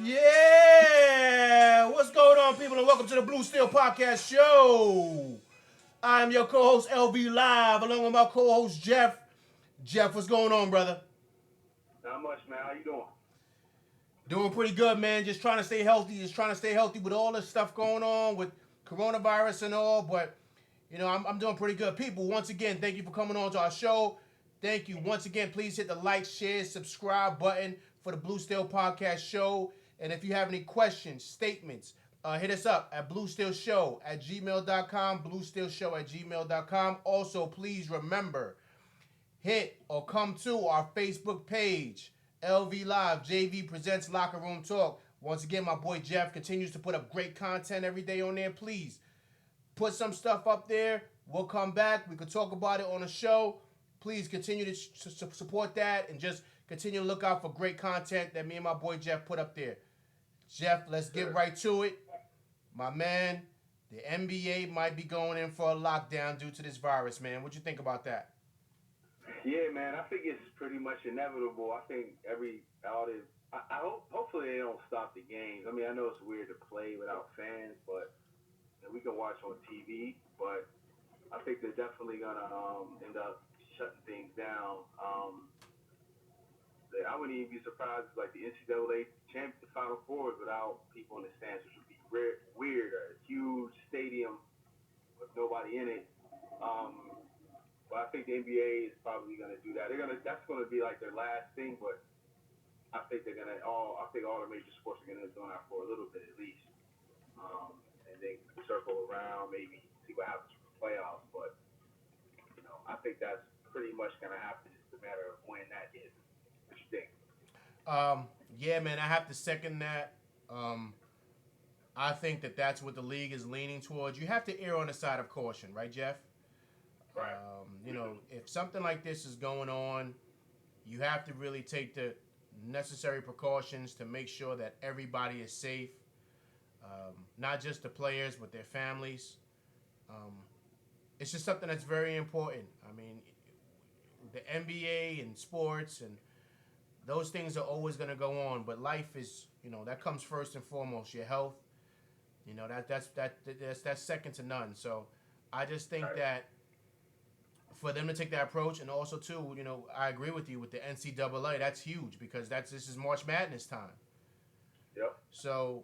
Yeah! What's going on, people, and welcome to the Blue Steel Podcast Show. I'm your co-host, LV Live, along with my co-host, Jeff. Jeff, what's going on, brother? Not much, man. How you doing? Doing pretty good, man. Just trying to stay healthy. Just trying to stay healthy with all this stuff going on with coronavirus and all. But, I'm doing pretty good. People, once again, thank you for coming on to our show. Thank you. Once again, please hit the like, share, subscribe button for the Blue Steel Podcast Show. And if you have any questions, statements, hit us up at bluesteelshow at gmail.com, bluesteelshow at gmail.com. Also, please remember, hit or come to our Facebook page, LV Live, JV Presents Locker Room Talk. Once again, my boy Jeff continues to put up great content every day on there. Please put some stuff up there. We'll come back. We could talk about it on the show. Please continue to support that and just continue to look out for great content that me and my boy Jeff put up there. Jeff, let's get Sure. right to it. My man, the NBA might be going in for a lockdown due to this virus, man. What you think about that? Yeah, man. I think it's pretty much inevitable. I think every all this. I hope. Hopefully, they don't stop the games. I mean, I know it's weird to play without fans, but and we can watch on TV. But I think they're definitely gonna end up shutting things down. I wouldn't even be surprised if, like, the NCAA champ, the Final Fours without people in the stands, which would be weird. A huge stadium with nobody in it. Um, But I think the NBA is probably going to do that. That's going to be like their last thing. But I think they're going to I think all the major sports are going to do that for a little bit at least, and then circle around, maybe see what happens for the playoffs. But I think that's pretty much going to happen. It's a matter of when that is. What you think? Yeah, man, I have to second that. Um, I think that that's what the league is leaning towards. You have to err on the side of caution, right, Jeff? Right. If something like this is going on, you have to really take the necessary precautions to make sure that everybody is safe, not just the players, but their families. Um, it's just something that's very important. I mean, the NBA and sports and those things are always going to go on, but life is, that comes first and foremost. Your health, that's second to none. So I just think Right. that for them to take that approach, and also too, I agree with you with the NCAA. That's huge because this is March Madness time. Yep. So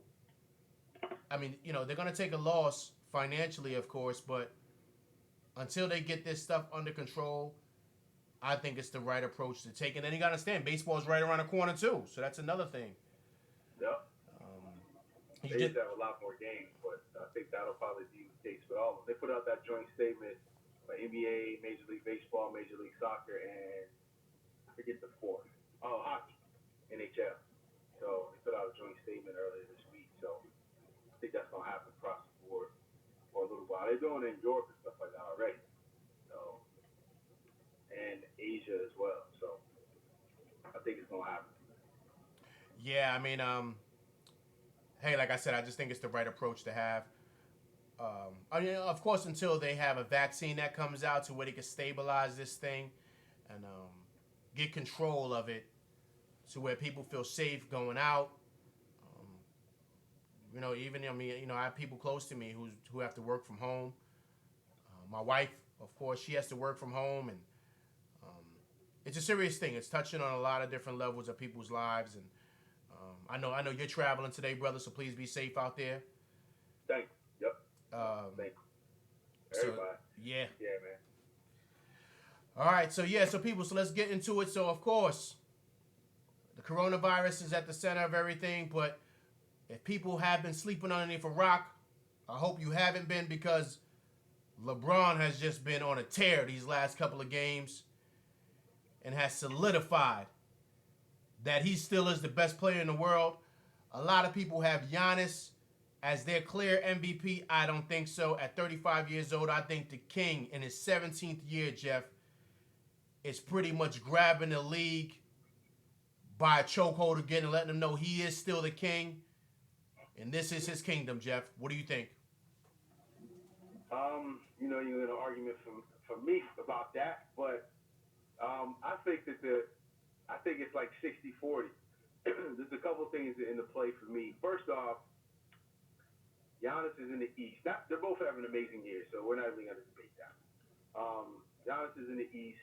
I mean, they're gonna take a loss financially, of course, but until they get this stuff under control, I think it's the right approach to take. And then you gotta understand, baseball's right around the corner too, so that's another thing. Yep. Um, you They just used to have a lot more games, but I think that'll probably be the case with all of them. They put out that joint statement by NBA, Major League Baseball, Major League Soccer, and I forget the fourth. Oh, hockey, NHL. So they put out a joint statement earlier this week. So I think that's gonna happen across the board for a little while. They're doing it in Europe and stuff like that already. So and Asia as well. So I think it's gonna happen. yeah, I mean, hey, like I said, I just think it's the right approach to have. I mean, of course, until they have a vaccine that comes out to where they can stabilize this thing and get control of it to where people feel safe going out. Um, even I mean, I have people close to me who have to work from home. My wife, of course, she has to work from home, and um, it's a serious thing. It's touching on a lot of different levels of people's lives, and I know you're traveling today, brother. So please be safe out there. Thank you. Yep. Um, Thank you. so Everybody. yeah, Yeah, man. all right. So yeah, so people, so let's get into it. So of course, the coronavirus is at the center of everything, but if people have been sleeping underneath a rock, I hope you haven't been because LeBron has just been on a tear these last couple of games and has solidified that he still is the best player in the world. A lot of people have Giannis as their clear MVP. I don't think so. At 35 years old, I think the King in his 17th year, Jeff, is pretty much grabbing the league by a chokehold again and letting them know he is still the king. And this is his kingdom, Jeff. What do you think? You had an argument for me about that, but I think it's like 60-40. there's a couple things in the play for me. First off, Giannis is in the East. They're both having amazing years, so we're not really going to debate that. Giannis is in the East.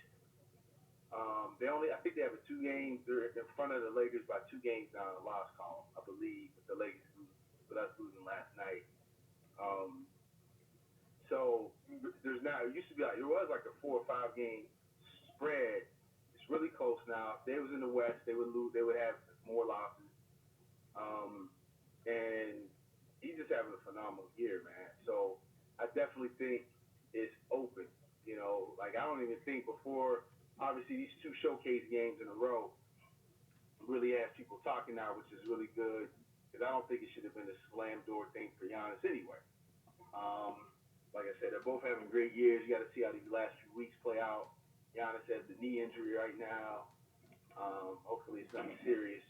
I think they have a 2 games. They're in front of the Lakers by 2 games now in the loss column, I believe, with the Lakers with us losing last night. So there's now, it used to be like, there was like a 4 or 5 game spread. It's really close now. If they was in the West, they would lose. They would have more losses. And he's just having a phenomenal year, man. So I definitely think it's open. Like I don't even think before, obviously these 2 showcase games in a row really has people talking now, which is really good because I don't think it should have been a slam door thing for Giannis anyway. Like I said, they're both having great years. You got to see how these last few weeks play out. Giannis has the knee injury right now. Hopefully it's nothing serious,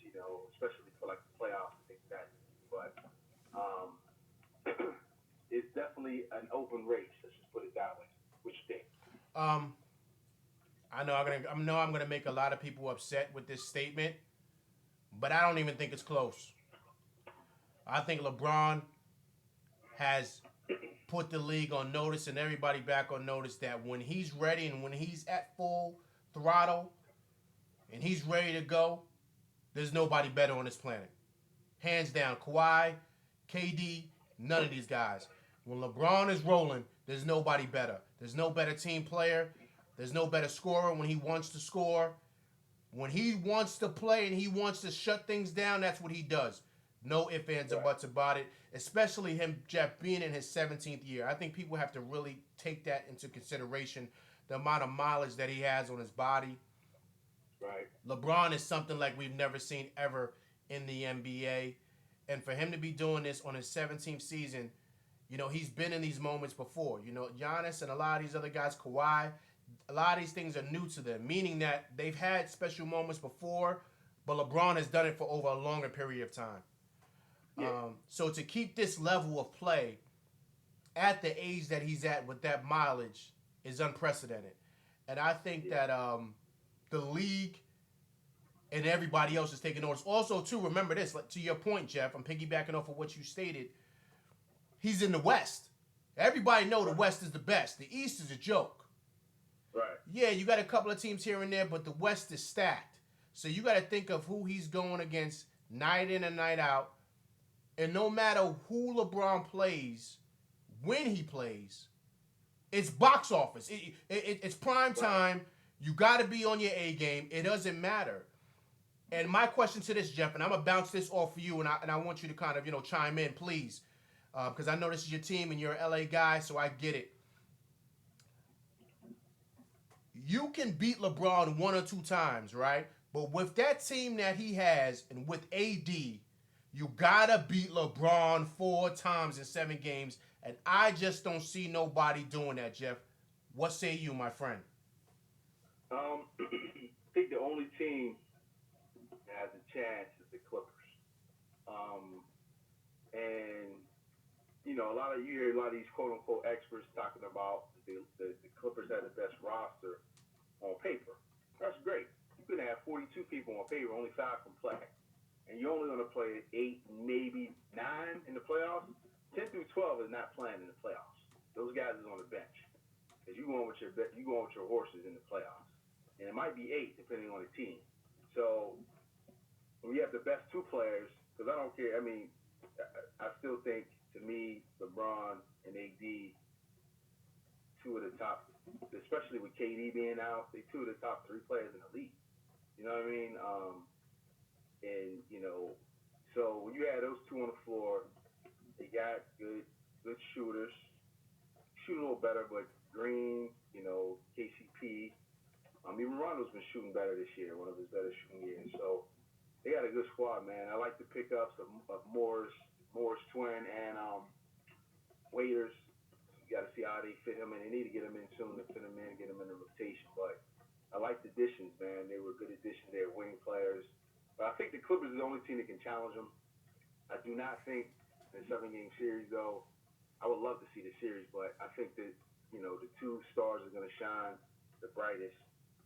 especially for like the playoffs and things like that. But it's definitely an open race. Let's just put it that way. What you think? I know I'm gonna make a lot of people upset with this statement, but I don't even think it's close. I think LeBron has put the league on notice and everybody back on notice that when he's ready and when he's at full throttle and he's ready to go, there's nobody better on this planet. Hands down, Kawhi, KD, none of these guys. When LeBron is rolling, there's nobody better. There's no better team player. There's no better scorer when he wants to score. When he wants to play and he wants to shut things down, that's what he does. No ifs, ands, or buts about it. Especially him, Jeff, being in his 17th year. I think people have to really take that into consideration, the amount of mileage that he has on his body. Right. LeBron is something like we've never seen ever in the NBA. And for him to be doing this on his 17th season, he's been in these moments before. Giannis and a lot of these other guys, Kawhi, a lot of these things are new to them, meaning that they've had special moments before, but LeBron has done it for over a longer period of time. Yeah. So to keep this level of play at the age that he's at with that mileage is unprecedented. And I think that the league and everybody else is taking notice. Also, too, remember this, like, to your point, Jeff, I'm piggybacking off of what you stated. He's in the West. Everybody know the West is the best. The East is a joke. Right. Yeah, you got a couple of teams here and there, but the West is stacked. So you got to think of who he's going against night in and night out. And no matter who LeBron plays, when he plays, it's box office. It's prime time. You got to be on your A game. It doesn't matter. And my question to this, Jeff, and I'm going to bounce this off for you, and I want you to kind of, chime in, please. Because I know this is your team and you're an LA guy, so I get it. You can beat LeBron 1 or 2 times, right? But with that team that he has and with AD, you gotta beat LeBron 4 times in 7 games, and I just don't see nobody doing that, Jeff. What say you, my friend? I think the only team that has a chance is the Clippers. And you hear a lot of these quote unquote experts talking about the Clippers have the best roster on paper. That's great. You can have 42 people on paper, only 5 can play. And you're only going to play 8, maybe 9 in the playoffs. 10 through 12 is not playing in the playoffs. Those guys is on the bench. Because you going with your horses in the playoffs. And it might be 8 depending on the team. So when you have the best 2 players, because I don't care, I still think, to me, LeBron and AD, 2 of the top, especially with KD being out, they 2 of the top 3 players in the league. You know what I mean? So when you had those 2 on the floor, they got good shooters. Shoot a little better, but Green, KCP, even Rondo's been shooting better this year, one of his better shooting years. So they got a good squad, man. I like the pickups of Morris twin, and Waiters. You got to see how they fit him in. They need to get him in soon to fit him in, get him in the rotation. But I like the additions, man. They were good additions. They were winning players. But I think the Clippers are the only team that can challenge them. I do not think in a 7-game series, though. I would love to see the series, but I think that, the 2 stars are going to shine the brightest.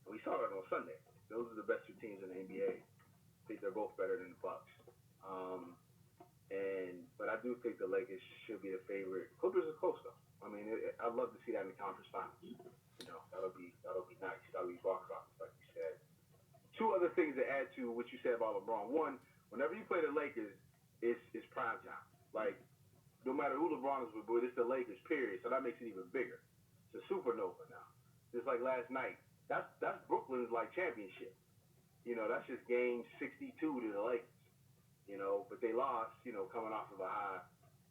And we saw that on Sunday. Those are the best 2 teams in the NBA. I think the they're both better than the Bucks. But I do think the Lakers should be the favorite. Clippers is close though. I mean, I'd love to see that in the conference finals. You know, that'll be nice. That'll be box office, like you said. Two other things to add to what you said about LeBron. One, whenever you play the Lakers, it's prime time. Like, no matter who LeBron is with, but it's the Lakers, period. So that makes it even bigger. It's a supernova now. Just like last night. That's Brooklyn's like championship. You know, that's just game 62 to the Lakers. You know, but they lost, you know, coming off of a high.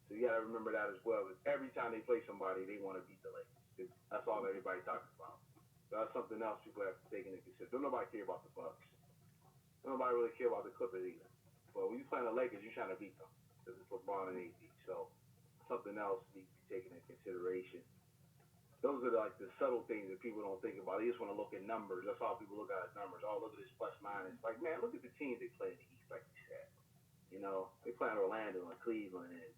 So you got to remember that as well. Because every time they play somebody, they want to beat the Lakers. That's all everybody talks about. So that's something else people have to take into consideration. Don't nobody care about the Bucks. Don't nobody really care about the Clippers either. But when you play the Lakers, you're trying to beat them. Because it's LeBron and AD. So something else needs to be taken into consideration. Those are like the subtle things that people don't think about. They just want to look at numbers. That's all people look at is numbers. Oh, look at this plus minus. Like, man, look at the teams they play in the East, like you said. You know, they play in Orlando and Cleveland and,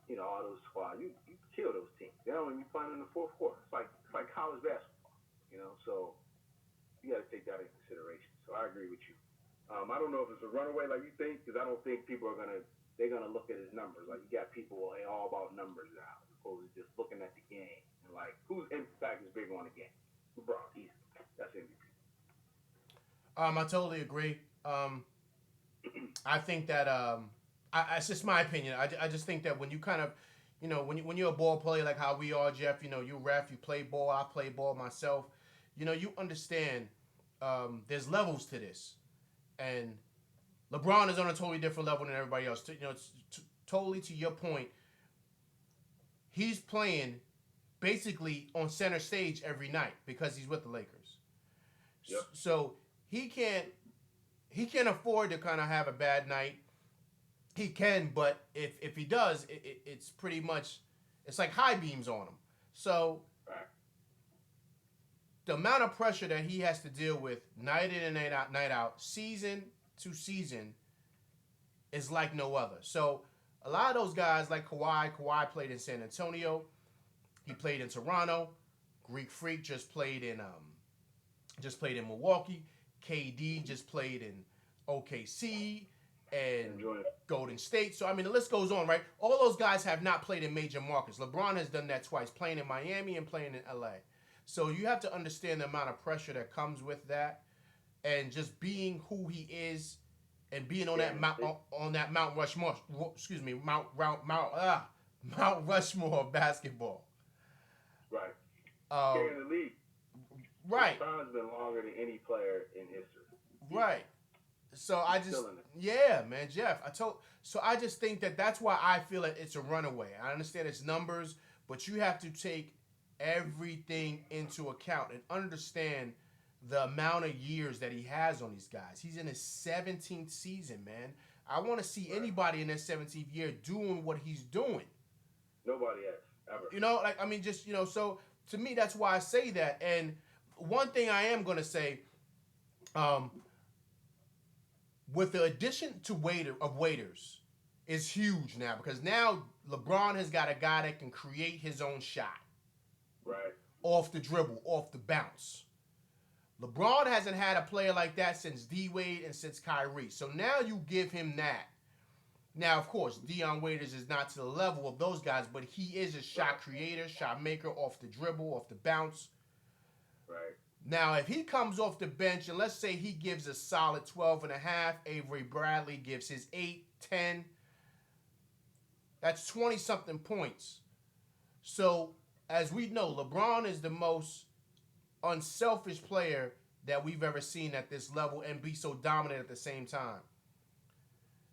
you know, all those squads. You kill those teams. They don't even be playing in the fourth quarter. It's like college basketball, you know. So you got to take that into consideration. So I agree with you. I don't know if it's a runaway like you think, because I don't think people are they're gonna look at his numbers. Like, you got people all about numbers now, as opposed to just looking at the game and like whose impact is bigger on the game. LeBron, easy. That's MVP. I totally agree. I think that it's just my opinion. I just think that when you kind of, you know, when you're a ball player like how we are, Jeff, you know, you ref, you play ball, I play ball myself. You know, you understand there's levels to this, and LeBron is on a totally different level than everybody else. You know, it's totally to your point. He's playing basically on center stage every night because he's with the Lakers. Yep. So he can't afford to kind of have a bad night. He can, but if he does, it's pretty much, it's like high beams on him. So Right. the amount of pressure that he has to deal with night in and night out, season to season, is like no other. So a lot of those guys like Kawhi played in San Antonio. He played in Toronto. Greek Freak just played in Milwaukee. KD just played in OKC and Golden State. So, I mean, the list goes on, right? All those guys have not played in major markets. LeBron has done that twice, playing in Miami and playing in LA. So you have to understand the amount of pressure that comes with that, and just being who he is, and being on that Mount Rushmore. Excuse me, Mount Rushmore of basketball. Right. Carrying the league. Right. LeBron's been longer than any player in history. Right. So I just, yeah, man, Jeff. So I just think that's why I feel like it's a runaway. I understand it's numbers, but you have to take everything into account and understand the amount of years that he has on these guys. He's in his 17th season, man. I want to see anybody in their 17th year doing what he's doing. Nobody has, ever. You know, like, I mean, just, you know, so to me, that's why I say that. And one thing I am going to say, with the addition to waiters is huge now, because now LeBron has got a guy that can create his own shot. Right. Off the dribble, off the bounce. LeBron hasn't had a player like that since D-Wade and since Kyrie. So now you give him that. Now, of course, Dion Waiters is not to the level of those guys, but he is a shot creator, shot maker, off the dribble, off the bounce. Right. Now, if he comes off the bench, and let's say he gives a solid 12 and a half, Avery Bradley gives his 8, 10, that's 20-something points. So, as we know, LeBron is the most unselfish player that we've ever seen at this level and be so dominant at the same time.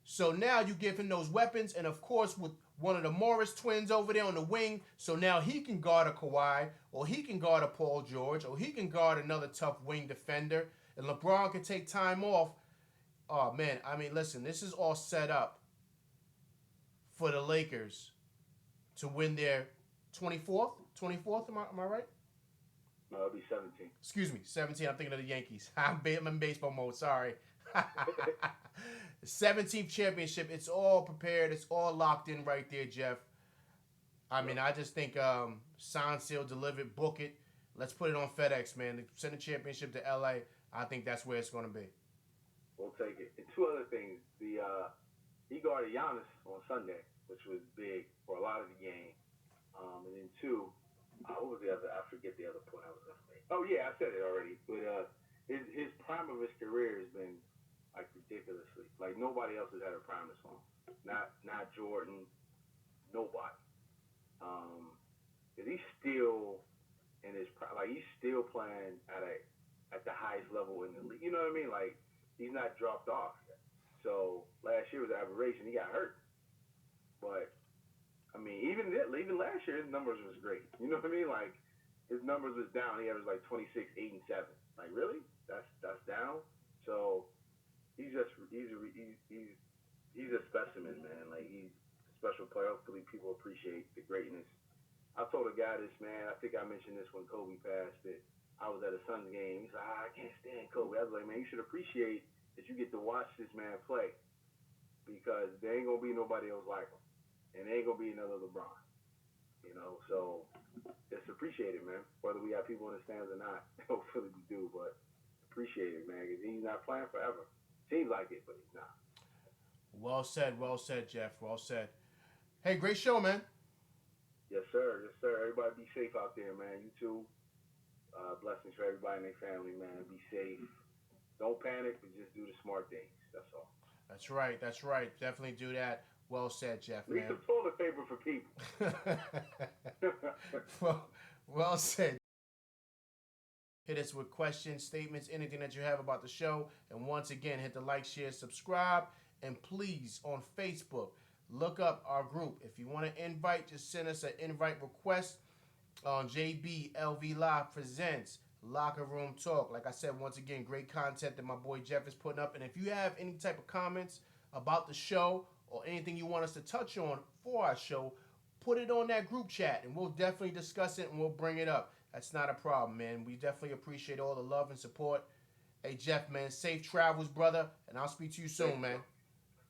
So now you give him those weapons, and of course with one of the Morris twins over there on the wing, so now he can guard a Kawhi, or he can guard a Paul George, or he can guard another tough wing defender, and LeBron can take time off. Oh man, I mean, listen, this is all set up for the Lakers to win their 24th, am I right? No, it'll be 17. Excuse me, 17. I'm thinking of the Yankees. I'm in baseball mode. Sorry. 17th championship. It's all prepared. It's all locked in right there, Jeff. I mean, I just think sign, seal, delivered, book it. Let's put it on FedEx, man. Send the championship to LA. I think that's where it's going to be. We'll take it. And two other things Giannis on Sunday, which was big for a lot of the game. And then two, what was the other? I forget the other point I was going to make. Oh yeah, I said it already. But his prime of his career has been like ridiculously. Like nobody else has had a prime this long. Not Jordan. Nobody. Cause he's still in his prime. Like he's still playing at the highest level in the league. You know what I mean? Like he's not dropped off yet. So last year was an aberration. He got hurt, but I mean, even last year, his numbers was great. You know what I mean? Like his numbers was down. He averaged like 26, 8, and 7. Like really? That's down. So he's a specimen, man. Like he's a special player. Hopefully, people appreciate the greatness. I told a guy this, man. I think I mentioned this when Kobe passed. That I was at a Suns game. He's like, I can't stand Kobe. I was like, man, you should appreciate that you get to watch this man play because there ain't gonna be nobody else like him. And there ain't gonna be another LeBron, you know. So it's appreciated, man. Whether we have people in the stands or not, hopefully we do. But appreciate it, man, because he's not playing forever. Seems like it, but he's not. Well said, Jeff. Well said. Hey, great show, man. Yes, sir. Yes, sir. Everybody be safe out there, man. You too. Blessings for everybody and their family, man. Be safe. Don't panic, but just do the smart things. That's all. That's right. That's right. Definitely do that. Well said, Jeff, man. Leave some toilet paper for people. well said. Hit us with questions, statements, anything that you have about the show. And once again, hit the like, share, subscribe. And please, on Facebook, look up our group. If you want to invite, just send us an invite request on JBLV Live Presents Locker Room Talk. Like I said, once again, great content that my boy Jeff is putting up. And if you have any type of comments about the show or anything you want us to touch on for our show, put it on that group chat and we'll definitely discuss it and we'll bring it up. That's not a problem, man. We definitely appreciate all the love and support. Hey, Jeff, man, safe travels, brother, and I'll speak to you soon, man.